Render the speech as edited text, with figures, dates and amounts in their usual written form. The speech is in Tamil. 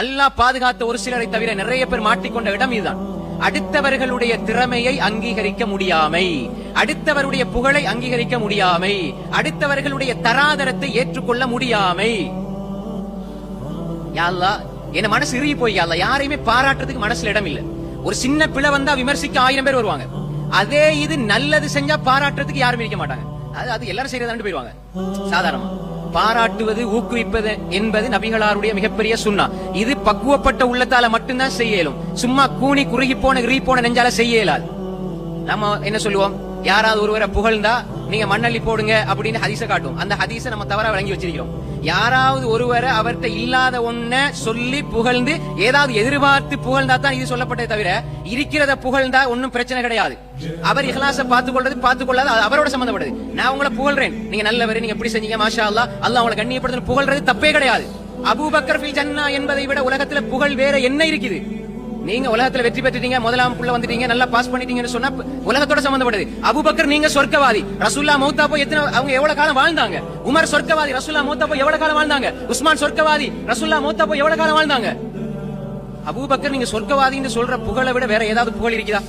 அல்லாஹ் பாதுகாத்த ஒரு சிலரை தவிர நிறைய பேர் மாட்டிக்கொண்ட இடம் இதுதான். அடுத்தவர்களுடைய திறமையை அங்கீகரிக்க முடியாமை, அடுத்தவருடைய புகழை அங்கீகரிக்க முடியாமை, அடுத்தவர்களுடைய தராதரத்தை ஏற்றுக்கொள்ள முடியாமை. யா அல்லாஹ், என் மனசு இறுகி போய் யா அல்லாஹ், யாரையுமே பாராட்டுறதுக்கு மனசுல இடம் இல்ல. ஒரு சின்ன பிழை வந்தா விமர்சிக்க 1000 பேர் வருவாங்க. அதே இது நல்லது செஞ்சா பாராட்டுறதுக்கு யாரும் இருக்க மாட்டாங்க. அது எல்லாரும் செய்யறதாண்டு போயிடுவாங்க. சாதாரணமா பாராட்டுவது ஊக்குவிப்பது என்பது நபிகளாருடைய மிகப்பெரிய சுன்னா. இது பக்குவப்பட்ட உள்ளத்தால மட்டும்தான் செய்ய இயலும். சும்மா கூனி குறுகி போன இறுகி போன நெஞ்சால செய்ய இயலாது. நம்ம என்ன சொல்லுவோம், யாராவது ஒருவரை புகழ்ந்தா நீங்க மண்ணள்ளி போடுங்க அப்படின்னு ஹதீஸ காட்டும். அந்த ஹதீஸ நம்ம தவறா வழங்கி வச்சிருக்கிறோம். யாராவது ஒருவரை அவர்கிட்ட இல்லாத ஒன்ன சொல்லி புகழ்ந்து ஏதாவது எதிர்பார்த்து புகழ்ந்தா தான் இது சொல்லப்பட்டே தவிர, இருக்கிறத புகழ்ந்தா ஒன்னும் பிரச்சனை கிடையாது. அவர் இஹ்லாஸ பார்த்துக் கொள்ளாது அவரோட சம்பந்தப்படுது. நான் உங்களை புகழ்றேன், நீங்க நல்லவர், நீங்க எப்படி செஞ்சீங்க, மாஷா அல்லாஹ், அல்லாஹ் உங்களை கண்ணியப்படுத்த புகழ்றது தப்பே கிடையாது. அபூபக்கர் ஃபில் ஜன்னா என்பதை விட உலகத்துல புகழ் வேற என்ன இருக்குது? நீங்க உலகத்துல வெற்றி பெற்றுட்டீங்க, முதலாம் புள்ள வந்துட்டீங்க, நல்லா பாஸ் பண்ணிட்டீங்கன்னு சொன்னா உலகத்தோட சம்பந்தப்படுது. அபூபக்கர் நீங்க சொர்க்கவாதி, ரசூலுல்லாஹ் மௌத்தா போய் அவங்க எவ்வளவு காலம் வாழ்ந்தாங்க? உமர் சொர்க்கவாதி, ரசூலுல்லாஹ் மௌத்தா போய் எவ்வளவு காலம் வாழ்ந்தாங்க? உஸ்மான் சொர்க்கவாதி, ரசூலுல்லாஹ் மௌத்தா போய் எவ்வளவு காலம் வாழ்ந்தாங்க? அபூபக்கர் நீங்க சொர்க்கவாதின்னு சொல்ற புகழை விட வேற ஏதாவது புகழ் இருக்குதா?